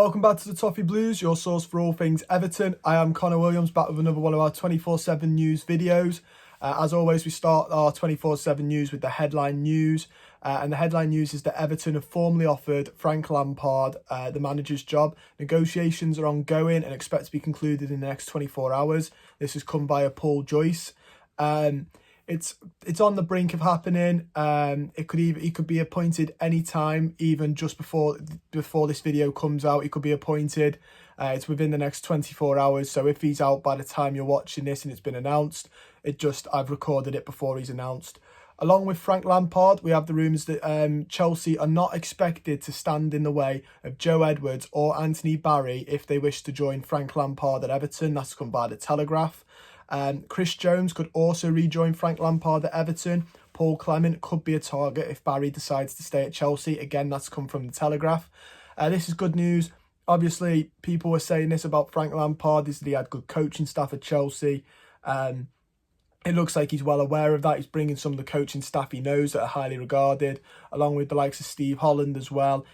Welcome back to the Toffee Blues, your source for all things Everton. I am Connor Williams, back with another one of our 24/7 news videos. As always, we start our 24/7 news with the headline news. And the headline news is that Everton have formally offered Frank Lampard the manager's job. Negotiations are ongoing and expect to be concluded in the next 24 hours. This has come via Paul Joyce. It's on the brink of happening. He could be appointed anytime, even just before this video comes out. He could be appointed. It's within the next 24 hours. So if he's out by the time you're watching this and it's been announced, I've recorded it before he's announced. Along with Frank Lampard, we have the rumours that Chelsea are not expected to stand in the way of Joe Edwards or Anthony Barry if they wish to join Frank Lampard at Everton. That's come by the Telegraph. Chris Jones could also rejoin Frank Lampard at Everton. Paul Clement could be a target if Barry decides to stay at Chelsea. Again, that's come from the Telegraph. This is good news. Obviously, people were saying this about Frank Lampard, is that he had good coaching staff at Chelsea. It looks like he's well aware of that. He's bringing some of the coaching staff he knows that are highly regarded, along with the likes of Steve Holland as well.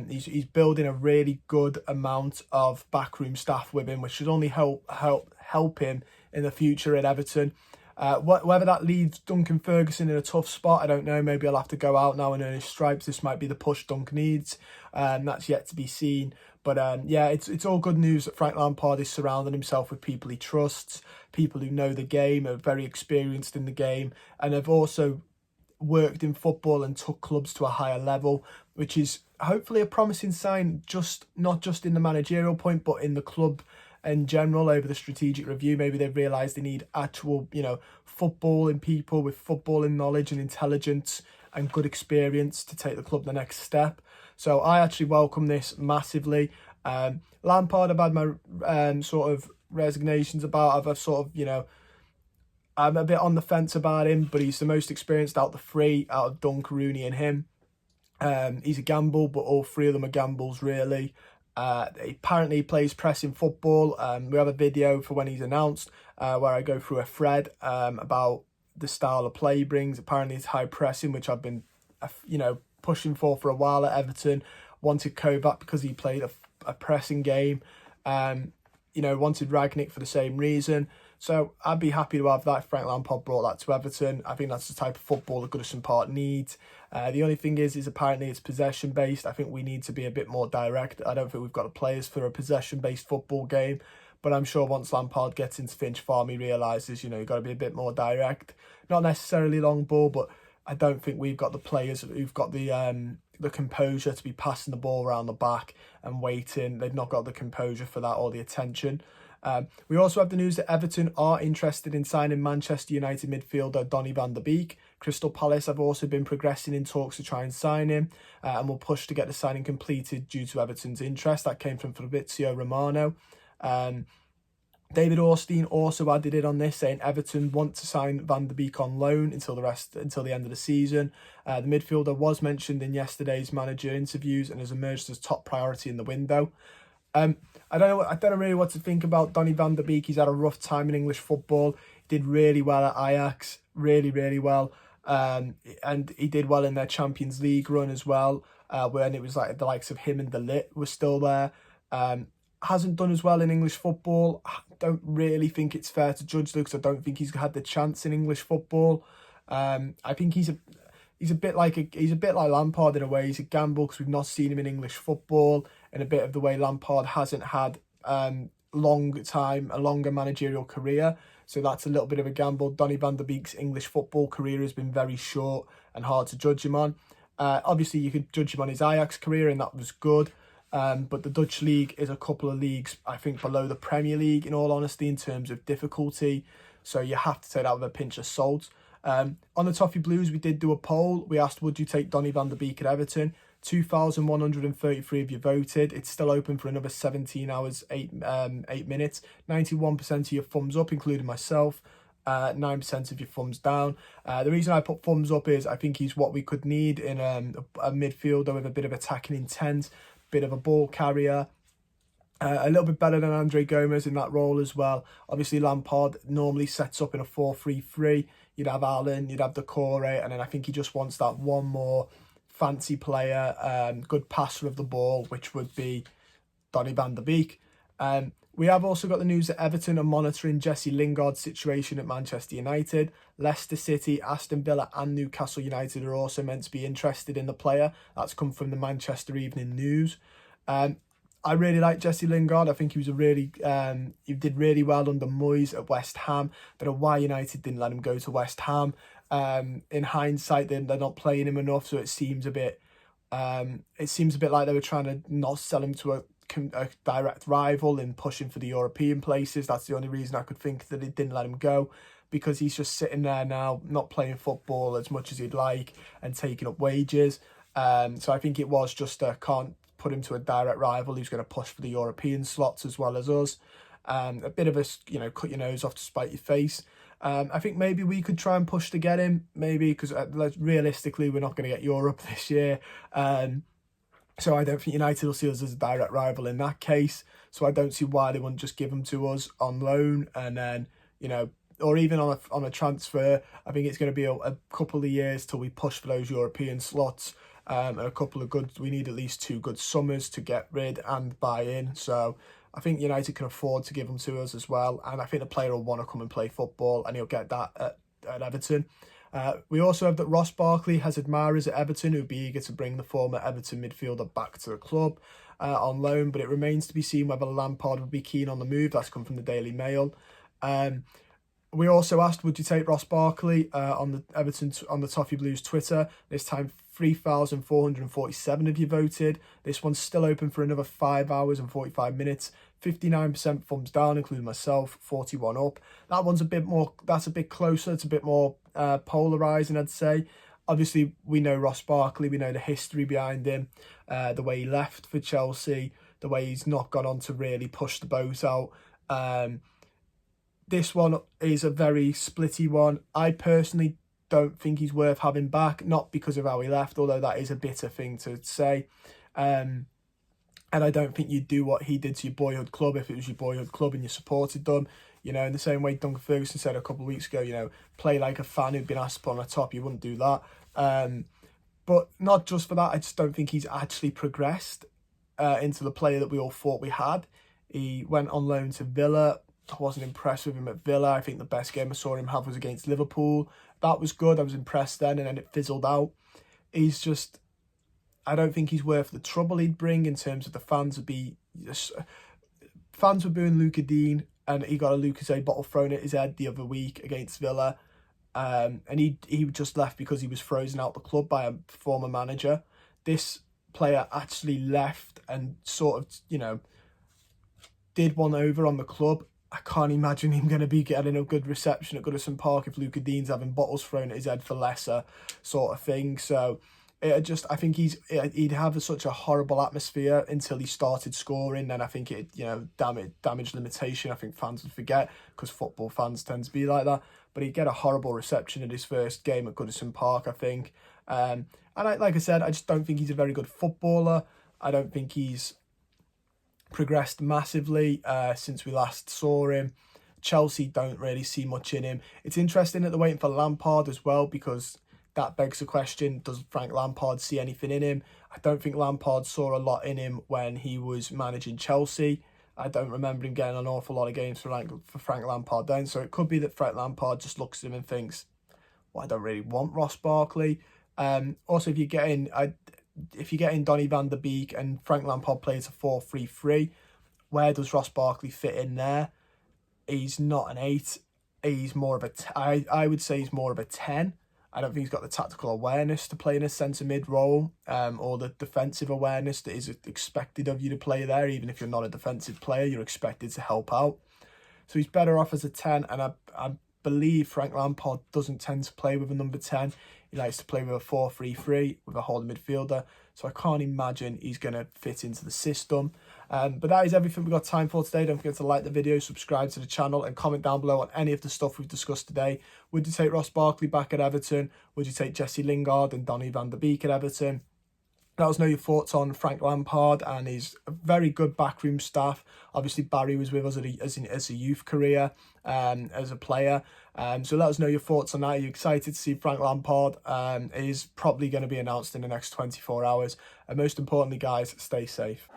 He's building a really good amount of backroom staff with him, which should only help him in the future at Everton. Whether that leaves Duncan Ferguson in a tough spot, I don't know. Maybe I'll have to go out now and earn his stripes. This might be the push Dunk needs. That's yet to be seen. But yeah, it's all good news that Frank Lampard is surrounding himself with people he trusts, people who know the game, are very experienced in the game, and have also worked in football and took clubs to a higher level, which is hopefully a promising sign, not just in the managerial point, but in the club in general. Over the strategic review, maybe they've realised they need actual, footballing people with footballing knowledge and intelligence and good experience to take the club the next step. So I actually welcome this massively. Lampard, I've had my sort of resignations about. I'm a bit on the fence about him, but he's the most experienced out the three, out of Dunk, Rooney and him. He's a gamble, but all three of them are gambles, really. Apparently he plays pressing football. We have a video for when he's announced where I go through a thread about the style of play he brings. Apparently it's high pressing, which I've been, pushing for a while at Everton. Wanted Kovac because he played a pressing game. Wanted Ragnick for the same reason. So I'd be happy to have that if Frank Lampard brought that to Everton. I think that's the type of football that Goodison Park needs. The only thing is apparently it's possession-based. I think we need to be a bit more direct. I don't think we've got the players for a possession-based football game. But I'm sure once Lampard gets into Finch Farm, he realises, you've got to be a bit more direct. Not necessarily long ball, but I don't think we've got the players who've got the composure to be passing the ball around the back and waiting. They've not got the composure for that or the attention. We also have the news that Everton are interested in signing Manchester United midfielder Donny van der Beek. Crystal Palace have also been progressing in talks to try and sign him and will push to get the signing completed due to Everton's interest. That came from Fabrizio Romano. David Ornstein also added in on this, saying Everton want to sign Van der Beek on loan until the end of the season. The midfielder was mentioned in yesterday's manager interviews and has emerged as top priority in the window. I don't know really what to think about Donny van der Beek. He's had a rough time in English football. He did really well at Ajax, really well. And he did well in their Champions League run as well, when it was like the likes of him and De Ligt were still there. Hasn't done as well in English football. I don't really think it's fair to judge though, because I don't think he's had the chance in English football. I think he's a bit like Lampard in a way. He's a gamble because we've not seen him in English football, in a bit of the way Lampard hasn't had a longer managerial career. So that's a little bit of a gamble. Donny van der Beek's English football career has been very short and hard to judge him on. Obviously, you could judge him on his Ajax career, and that was good. But the Dutch league is a couple of leagues, I think, below the Premier League, in all honesty, in terms of difficulty. So you have to take that with a pinch of salt. On the Toffee Blues, we did do a poll. We asked, would you take Donny van der Beek at Everton? 2,133 of you voted. It's still open for another 17 hours, 8 minutes. 91% of your thumbs up, including myself. 9% of your thumbs down. The reason I put thumbs up is I think he's what we could need in a midfielder with a bit of attacking intent, bit of a ball carrier, a little bit better than Andre Gomez in that role as well. Obviously, Lampard normally sets up in a 4-3-3. You'd have Allen, you'd have Decore, and then I think he just wants that one more fancy player, good passer of the ball, which would be Donny van de Beek. We have also got the news that Everton are monitoring Jesse Lingard's situation at Manchester United. Leicester City, Aston Villa and Newcastle United are also meant to be interested in the player. That's come from the Manchester Evening News. I really like Jesse Lingard. I think he was he did really well under Moyes at West Ham. I don't know why United didn't let him go to West Ham. In hindsight, they're not playing him enough, so it seems a bit like they were trying to not sell him to a direct rival and pushing for the European places. That's the only reason I could think that it didn't let him go, because he's just sitting there now, not playing football as much as he'd like and taking up wages. So I think it was just can't put him to a direct rival who's going to push for the European slots as well as us. A bit of a, cut your nose off to spite your face. I think maybe we could try and push to get him, maybe, because realistically we're not going to get Europe this year. So I don't think United will see us as a direct rival in that case. So I don't see why they wouldn't just give him to us on loan and then, or even on a transfer. I think it's going to be a couple of years till we push for those European slots. And we need at least 2 good summers to get rid and buy in. So I think United can afford to give them to us as well. And I think the player will want to come and play football, and he'll get that at Everton. We also have that Ross Barkley has admirers at Everton who would be eager to bring the former Everton midfielder back to the club on loan, but it remains to be seen whether Lampard would be keen on the move. That's come from the Daily Mail. We also asked, would you take Ross Barkley on the Toffee Blues Twitter? This time 3,447 of you voted. This one's still open for another 5 hours and 45 minutes. 59% thumbs down, including myself, 41 up. That one's that's a bit closer. It's a bit more polarising, I'd say. Obviously, we know Ross Barkley. We know the history behind him, the way he left for Chelsea, the way he's not gone on to really push the boat out. This one is a very splitty one. I personally don't think he's worth having back, not because of how he left, although that is a bitter thing to say. And I don't think you'd do what he did to your boyhood club if it was your boyhood club and you supported them. In the same way Duncan Ferguson said a couple of weeks ago, play like a fan who'd been asked to put on a top. You wouldn't do that. But not just for that, I just don't think he's actually progressed into the player that we all thought we had. He went on loan to Villa. I wasn't impressed with him at Villa. I think the best game I saw him have was against Liverpool. That was good. I was impressed then, and then it fizzled out. I don't think he's worth the trouble he'd bring in terms of the fans fans were booing Luca Dean, and he got a Lucozade bottle thrown at his head the other week against Villa. And he just left because he was frozen out the club by a former manager. This player actually left and sort of, did one over on the club. I can't imagine him going to be getting a good reception at Goodison Park if Luca Dean's having bottles thrown at his head for lesser sort of thing. So I think he'd have such a horrible atmosphere until he started scoring. Then I think it, damage limitation. I think fans would forget, because football fans tend to be like that. But he'd get a horrible reception in his first game at Goodison Park, I think. And like I said, I just don't think he's a very good footballer. I don't think he's progressed massively since we last saw him. Chelsea don't really see much in him. It's interesting that they're waiting for Lampard as well, because that begs the question, does Frank Lampard see anything in him? I don't think Lampard saw a lot in him when he was managing Chelsea. I don't remember him getting an awful lot of games for Frank Lampard then. So it could be that Frank Lampard just looks at him and thinks, well, I don't really want Ross Barkley. Also, if you're getting Donny van de Beek and Frank Lampard plays a 4-3-3, where does Ross Barkley fit in there? He's not an 8. He's more of I would say he's more of a 10. I don't think he's got the tactical awareness to play in a centre mid role, or the defensive awareness that is expected of you to play there. Even if you're not a defensive player, you're expected to help out. So he's better off as a 10, and I believe Frank Lampard doesn't tend to play with a number 10. He likes to play with a 4-3-3 with a holding midfielder. So I can't imagine he's going to fit into the system. But that is everything we've got time for today. Don't forget to like the video, subscribe to the channel, and comment down below on any of the stuff we've discussed today. Would you take Ross Barkley back at Everton? Would you take Jesse Lingard and Donny van de Beek at Everton? Let us know your thoughts on Frank Lampard and his very good backroom staff. Obviously, Barry was with us as a youth career, as a player. So let us know your thoughts on that. Are you excited to see Frank Lampard? Is probably going to be announced in the next 24 hours. And most importantly, guys, stay safe.